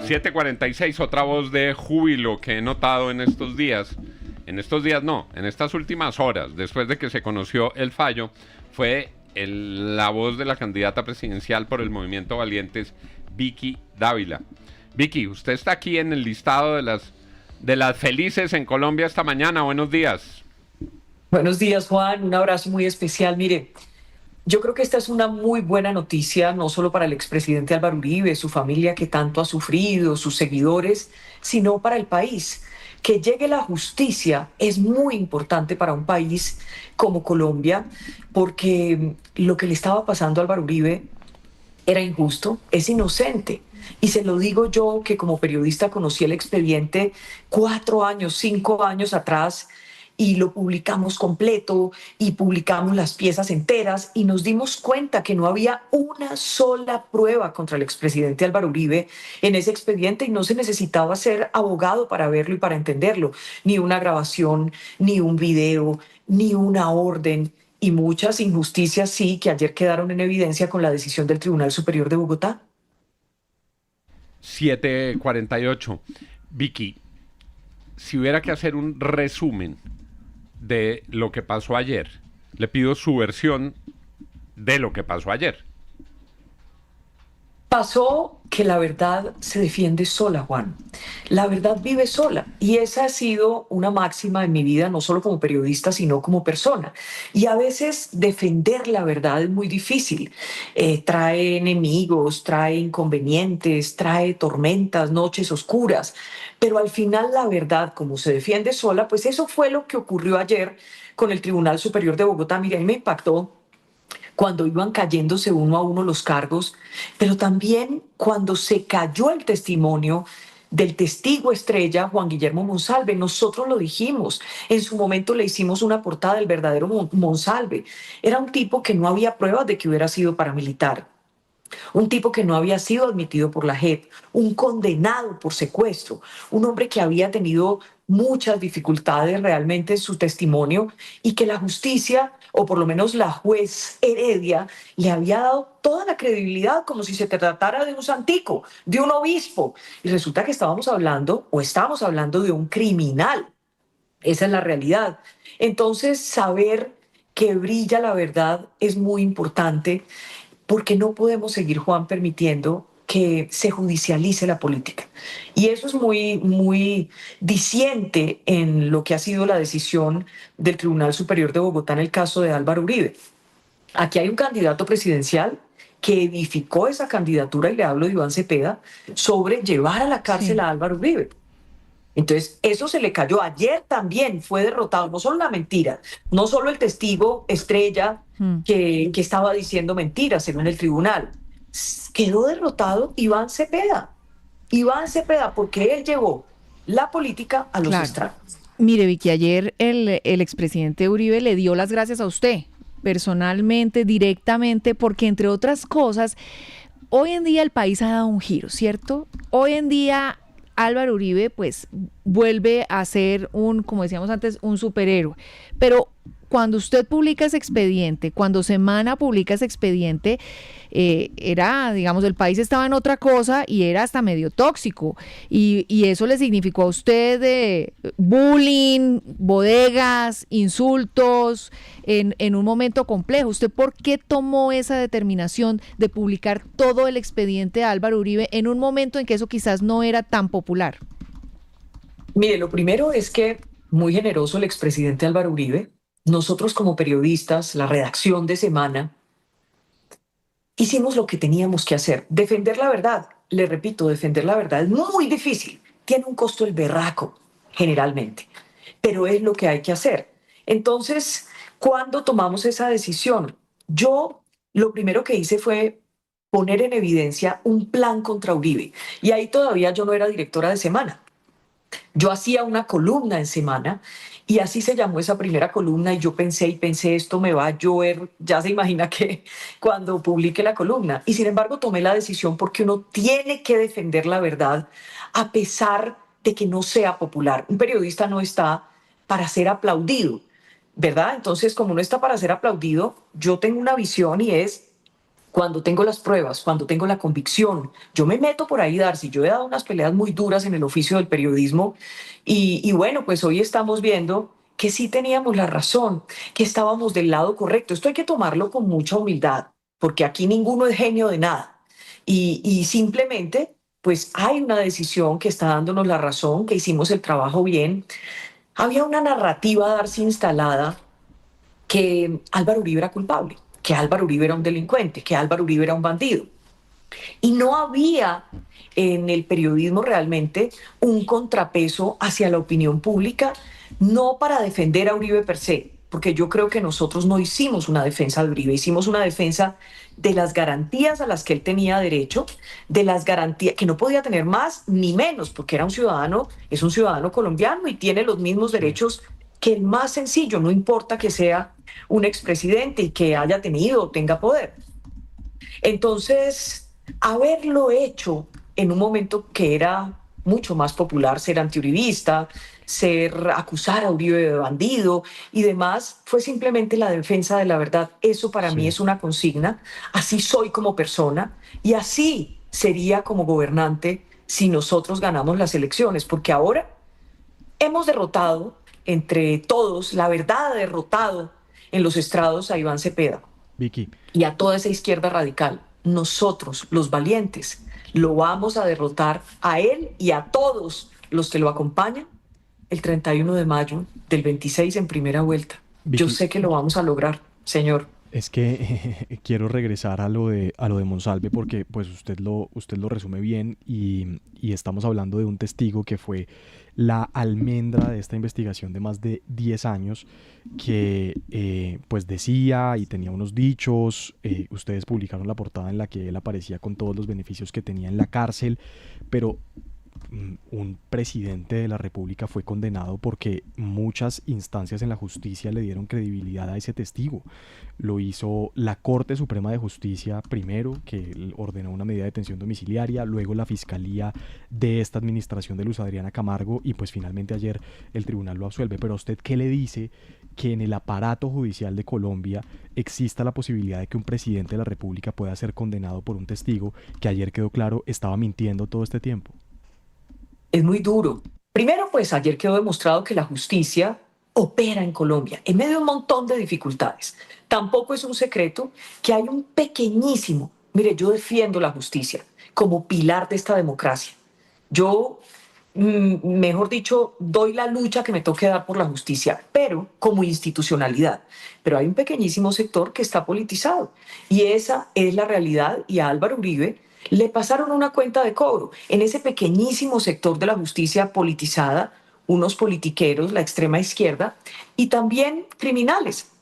7:46, otra voz de júbilo que he notado en estos días. En estos días no, en estas últimas horas, después de que se conoció el fallo, fue la voz de la candidata presidencial por el Movimiento Valientes, Vicky Dávila. Vicky, usted está aquí en el listado de las felices en Colombia esta mañana. Buenos días. Buenos días, Juan. Un abrazo muy especial. Mire, yo creo que esta es una muy buena noticia, no solo para el expresidente Álvaro Uribe, su familia que tanto ha sufrido, sus seguidores, sino para el país. Que llegue la justicia es muy importante para un país como Colombia, porque lo que le estaba pasando a Álvaro Uribe era injusto, es inocente. Y se lo digo yo, que como periodista conocí el expediente 4 años, 5 años atrás, y lo publicamos completo y publicamos las piezas enteras y nos dimos cuenta que no había una sola prueba contra el expresidente Álvaro Uribe en ese expediente y no se necesitaba ser abogado para verlo y para entenderlo, ni una grabación, ni un video, ni una orden y muchas injusticias sí que ayer quedaron en evidencia con la decisión del Tribunal Superior de Bogotá. 7:48. Vicky, si hubiera que hacer un resumen de lo que pasó ayer, le pido su versión de lo que pasó ayer. Pasó que la verdad se defiende sola, Juan. La verdad vive sola. Y esa ha sido una máxima en mi vida, no solo como periodista, sino como persona. Y a veces defender la verdad es muy difícil. Trae enemigos, trae inconvenientes, trae tormentas, noches oscuras. Pero al final la verdad, como se defiende sola, pues eso fue lo que ocurrió ayer con el Tribunal Superior de Bogotá. Mira, a mí me impactó cuando iban cayéndose uno a uno los cargos, pero también cuando se cayó el testimonio del testigo estrella, Juan Guillermo Monsalve. Nosotros lo dijimos, en su momento le hicimos una portada del verdadero Monsalve. Era un tipo que no había pruebas de que hubiera sido paramilitar, un tipo que no había sido admitido por la JEP, un condenado por secuestro, un hombre que había tenido muchas dificultades realmente en su testimonio y que la justicia, o por lo menos la juez Heredia, le había dado toda la credibilidad como si se tratara de un santico, de un obispo. Y resulta que estábamos hablando de un criminal. Esa es la realidad. Entonces, saber que brilla la verdad es muy importante porque no podemos seguir, Juan, permitiendo que se judicialice la política. Y eso es muy, muy diciente en lo que ha sido la decisión del Tribunal Superior de Bogotá en el caso de Álvaro Uribe. Aquí hay un candidato presidencial que edificó esa candidatura, y le hablo de Iván Cepeda, sobre llevar a la cárcel Sí. a Álvaro Uribe. Entonces, eso se le cayó. Ayer también fue derrotado, no solo la mentira, no solo el testigo estrella Mm. que estaba diciendo mentiras según el tribunal. Quedó derrotado Iván Cepeda. Iván Cepeda, porque él llevó la política a los Claro. estrados. Mire, Vicky, ayer el expresidente Uribe le dio las gracias a usted, personalmente, directamente, porque entre otras cosas, hoy en día el país ha dado un giro, ¿cierto? Hoy en día Álvaro Uribe pues vuelve a ser como decíamos antes, un superhéroe. Pero cuando usted publica ese expediente, cuando Semana publica ese expediente, era, digamos, el país estaba en otra cosa y era hasta medio tóxico. Y eso le significó a usted bullying, bodegas, insultos, en un momento complejo. ¿Usted por qué tomó esa determinación de publicar todo el expediente de Álvaro Uribe en un momento en que eso quizás no era tan popular? Mire, lo primero es que muy generoso el expresidente Álvaro Uribe. Nosotros como periodistas, la redacción de Semana, hicimos lo que teníamos que hacer, defender la verdad. Le repito, defender la verdad es muy difícil, tiene un costo el berraco, generalmente, pero es lo que hay que hacer. Entonces, ¿cuándo tomamos esa decisión? Yo lo primero que hice fue poner en evidencia un plan contra Uribe, y ahí todavía yo no era directora de Semana. Yo hacía una columna en Semana y así se llamó esa primera columna y yo pensé y pensé, esto me va a llover, ya se imagina que cuando publique la columna. Y sin embargo tomé la decisión porque uno tiene que defender la verdad a pesar de que no sea popular. Un periodista no está para ser aplaudido, ¿verdad? Entonces, como no está para ser aplaudido, yo tengo una visión y es cuando tengo las pruebas, cuando tengo la convicción, yo me meto por ahí, Darcy. Yo he dado unas peleas muy duras en el oficio del periodismo y bueno, pues hoy estamos viendo que sí teníamos la razón, que estábamos del lado correcto. Esto hay que tomarlo con mucha humildad, porque aquí ninguno es genio de nada. Y simplemente, pues hay una decisión que está dándonos la razón, que hicimos el trabajo bien. Había una narrativa, Darcy, instalada que Álvaro Uribe era culpable, que Álvaro Uribe era un delincuente, que Álvaro Uribe era un bandido. Y no había en el periodismo realmente un contrapeso hacia la opinión pública, no para defender a Uribe per se, porque yo creo que nosotros no hicimos una defensa de Uribe, hicimos una defensa de las garantías a las que él tenía derecho, de las garantías que no podía tener más ni menos, porque era un ciudadano, es un ciudadano colombiano y tiene los mismos derechos que el más sencillo, no importa que sea un expresidente y que haya tenido o tenga poder. Entonces, haberlo hecho en un momento que era mucho más popular ser antiuribista, ser acusar a Uribe de bandido y demás, fue simplemente la defensa de la verdad. Eso para mí Sí. es una consigna. Así soy como persona y así sería como gobernante si nosotros ganamos las elecciones, porque ahora hemos derrotado entre todos, la verdad ha derrotado en los estrados a Iván Cepeda Vicky, y a toda esa izquierda radical. Nosotros, los valientes, lo vamos a derrotar a él y a todos los que lo acompañan el 31 de mayo del 26 en primera vuelta. Yo Vicky, sé que lo vamos a lograr, señor. es que quiero regresar a lo de Monsalve porque pues usted lo resume bien y estamos hablando de un testigo que fue la almendra de esta investigación de más de 10 años que pues decía y tenía unos dichos. Ustedes publicaron la portada en la que él aparecía con todos los beneficios que tenía en la cárcel, pero un presidente de la República fue condenado porque muchas instancias en la justicia le dieron credibilidad a ese testigo. Lo hizo la Corte Suprema de Justicia primero, que ordenó una medida de detención domiciliaria, luego la Fiscalía de esta administración de Luz Adriana Camargo y pues finalmente ayer el tribunal lo absuelve. Pero a usted, ¿qué le dice que en el aparato judicial de Colombia exista la posibilidad de que un presidente de la República pueda ser condenado por un testigo que ayer quedó claro estaba mintiendo todo este tiempo? Es muy duro. Primero, pues ayer quedó demostrado que la justicia opera en Colombia en medio de un montón de dificultades. Tampoco es un secreto que hay un pequeñísimo, mire, yo defiendo la justicia como pilar de esta democracia. Yo, mejor dicho, doy la lucha que me toque dar por la justicia, pero como institucionalidad. Pero hay un pequeñísimo sector que está politizado y esa es la realidad y a Álvaro Uribe le pasaron una cuenta de cobro. En ese pequeñísimo sector de la justicia politizada, unos politiqueros, la extrema izquierda, y también criminales,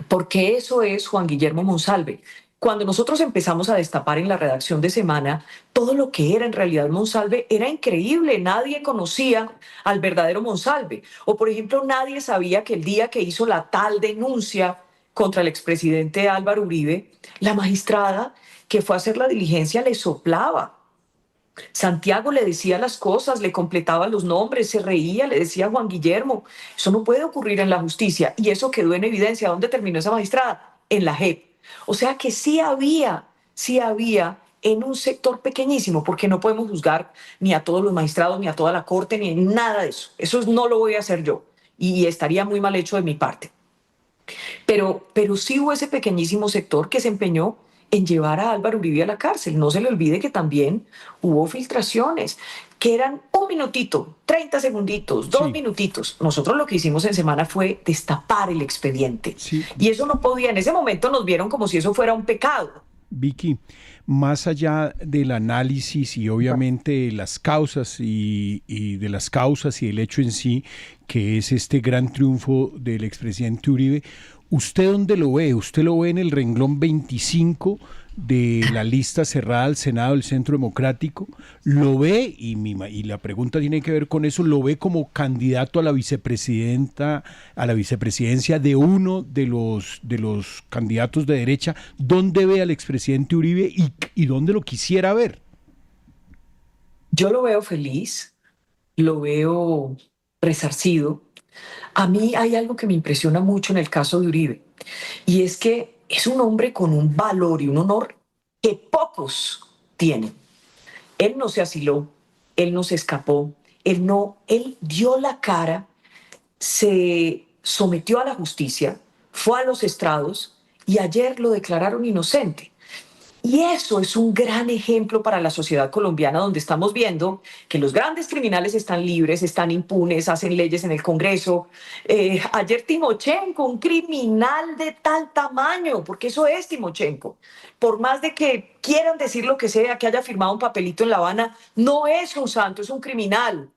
porque eso es Juan Guillermo Monsalve. Cuando nosotros empezamos a destapar en la redacción de Semana todo lo que era en realidad Monsalve, era increíble. Nadie conocía al verdadero Monsalve. O, por ejemplo, nadie sabía que el día que hizo la tal denuncia contra el expresidente Álvaro Uribe, la magistrada que fue a hacer la diligencia le soplaba. Santiago le decía las cosas, le completaba los nombres, se reía, le decía Juan Guillermo. Eso no puede ocurrir en la justicia y eso quedó en evidencia. ¿Dónde terminó esa magistrada? En la JEP. O sea que sí había en un sector pequeñísimo, porque no podemos juzgar ni a todos los magistrados, ni a toda la corte, ni nada de eso. Eso no lo voy a hacer yo y estaría muy mal hecho de mi parte. Pero sí hubo ese pequeñísimo sector que se empeñó en llevar a Álvaro Uribe a la cárcel. No se le olvide que también hubo filtraciones, que eran un minutito, 30 segunditos, dos Sí, minutitos. Nosotros lo que hicimos en Semana fue destapar el expediente. sí, Y eso no podía, en ese momento nos vieron como si eso fuera un pecado. Vicky, más allá del análisis y obviamente las causas y de las causas y el hecho en sí, que es este gran triunfo del expresidente Uribe, ¿usted dónde lo ve? ¿Usted lo ve en el renglón 25 de la lista cerrada al Senado del Centro Democrático? ¿Lo ve? Y la pregunta tiene que ver con eso, ¿lo ve como candidato a la vicepresidenta, a la vicepresidencia de uno de los candidatos de derecha? ¿Dónde ve al expresidente Uribe y dónde lo quisiera ver? Yo lo veo feliz, lo veo resarcido. A mí hay algo que me impresiona mucho en el caso de Uribe, y es que es un hombre con un valor y un honor que pocos tienen. Él no se asiló, él no se escapó, él dio la cara, se sometió a la justicia, fue a los estrados y ayer lo declararon inocente. Y eso es un gran ejemplo para la sociedad colombiana, donde estamos viendo que los grandes criminales están libres, están impunes, hacen leyes en el Congreso. Ayer Timochenko, un criminal de tal tamaño, porque eso es Timochenko. Por más de que quieran decir lo que sea, que haya firmado un papelito en La Habana, no es un santo, es un criminal.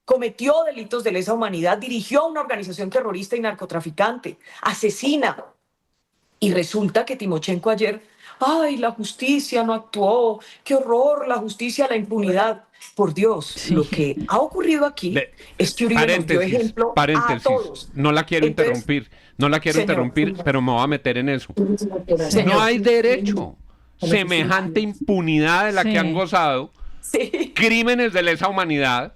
Cometió delitos de lesa humanidad, dirigió una organización terrorista y narcotraficante, asesina. Y resulta que Timochenko ayer, ay, la justicia no actuó, qué horror, la justicia, la impunidad. Por Dios, Sí. lo que ha ocurrido aquí es que Uribe nos dio ejemplo a todos. No la quiero Entonces, interrumpir, no la quiero señor, interrumpir, pero me voy a meter en eso. Señor. No hay derecho. Semejante impunidad de la Sí. que han gozado, Sí. crímenes de lesa humanidad,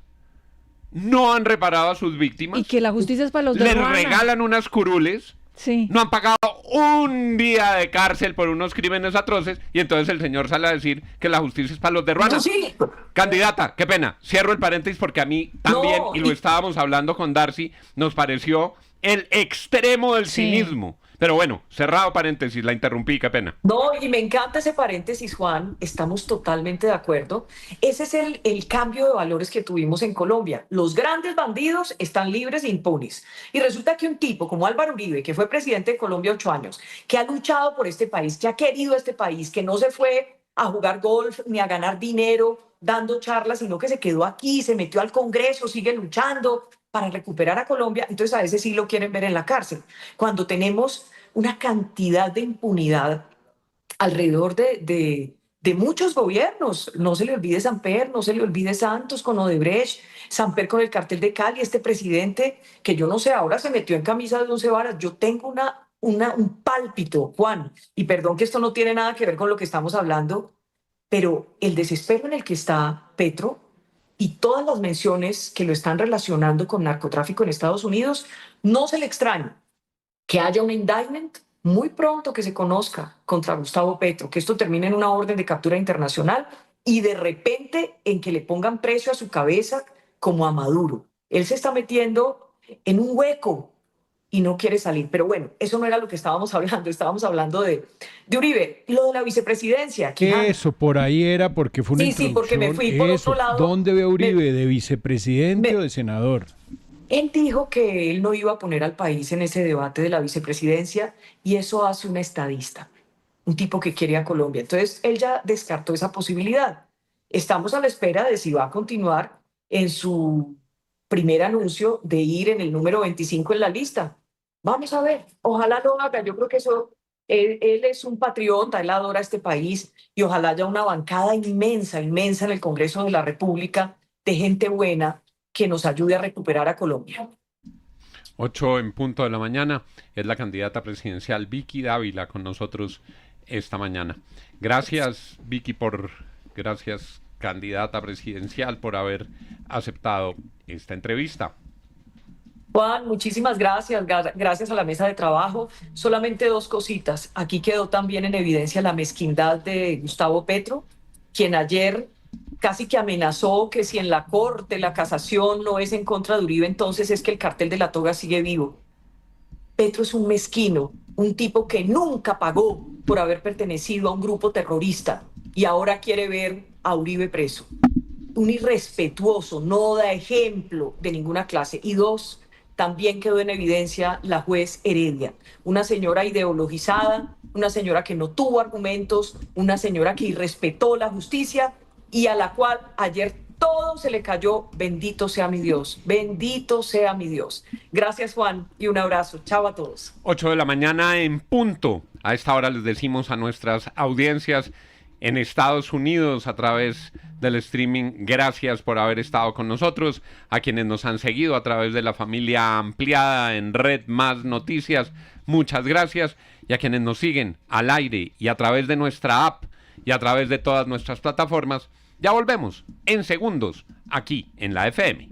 no han reparado a sus víctimas, Y que la justicia es para los de les Ruana. regalan unas curules, Sí. no han pagado un día de cárcel por unos crímenes atroces, y entonces el señor sale a decir que la justicia es para los de Ruana. No, sí. Candidata, qué pena, cierro el paréntesis porque a mí también, No, y lo estábamos hablando con Darcy, nos pareció el extremo del Sí. cinismo. Pero bueno, cerrado paréntesis, la interrumpí, qué pena. No, y me encanta ese paréntesis, Juan, estamos totalmente de acuerdo. Ese es el cambio de valores que tuvimos en Colombia. Los grandes bandidos están libres e impunes. Y resulta que un tipo como Álvaro Uribe, que fue presidente de Colombia 8 años, que ha luchado por este país, que ha querido este país, que no se fue a jugar golf ni a ganar dinero dando charlas, sino que se quedó aquí, se metió al Congreso, sigue luchando para recuperar a Colombia, entonces a ese sí lo quieren ver en la cárcel. Cuando tenemos una cantidad de impunidad alrededor de muchos gobiernos. No se le olvide Samper, no se le olvide Santos con Odebrecht, Samper con el cartel de Cali, este presidente que yo no sé, ahora se metió en camisa de 11 varas. Yo tengo un pálpito, Juan, y perdón que esto no tiene nada que ver con lo que estamos hablando, pero el desespero en el que está Petro y todas las menciones que lo están relacionando con narcotráfico en Estados Unidos, no se le extraña que haya un indictment muy pronto, que se conozca contra Gustavo Petro, que esto termine en una orden de captura internacional y de repente en que le pongan precio a su cabeza como a Maduro. Él se está metiendo en un hueco y no quiere salir. Pero bueno, eso no era lo que estábamos hablando de Uribe. Lo de la vicepresidencia. Quijano. Eso, por ahí era porque fue una Sí, porque me fui por Eso. otro lado. ¿Dónde ve a Uribe? ¿De vicepresidente me- o de senador? Él dijo que él no iba a poner al país en ese debate de la vicepresidencia y eso hace un estadista, un tipo que quiere a Colombia. Entonces, él ya descartó esa posibilidad. Estamos a la espera de si va a continuar en su primer anuncio de ir en el número 25 en la lista. Vamos a ver, ojalá lo haga. Yo creo que eso, él es un patriota, él adora este país y ojalá haya una bancada inmensa, inmensa en el Congreso de la República de gente buena que nos ayude a recuperar a Colombia. 8 en punto de la mañana, es la candidata presidencial Vicky Dávila con nosotros esta mañana. Gracias, Vicky, gracias, candidata presidencial, por haber aceptado esta entrevista. Juan, muchísimas gracias, gracias a la mesa de trabajo. Solamente dos cositas. Aquí quedó también en evidencia la mezquindad de Gustavo Petro, quien ayer casi que amenazó que si en la corte la casación no es en contra de Uribe, entonces es que el cartel de la toga sigue vivo. Petro es un mezquino, un tipo que nunca pagó por haber pertenecido a un grupo terrorista y ahora quiere ver a Uribe preso. Un irrespetuoso, no da ejemplo de ninguna clase. Y dos, también quedó en evidencia la juez Heredia, una señora ideologizada, una señora que no tuvo argumentos, una señora que irrespetó la justicia y a la cual ayer todo se le cayó. Bendito sea mi Dios, bendito sea mi Dios. Gracias, Juan, y un abrazo. Chao a todos. 8 de la mañana en punto. A esta hora les decimos a nuestras audiencias en Estados Unidos a través del streaming, gracias por haber estado con nosotros, a quienes nos han seguido a través de la familia ampliada en Red Más Noticias, muchas gracias, y a quienes nos siguen al aire y a través de nuestra app y a través de todas nuestras plataformas. Ya volvemos en segundos aquí en la FM.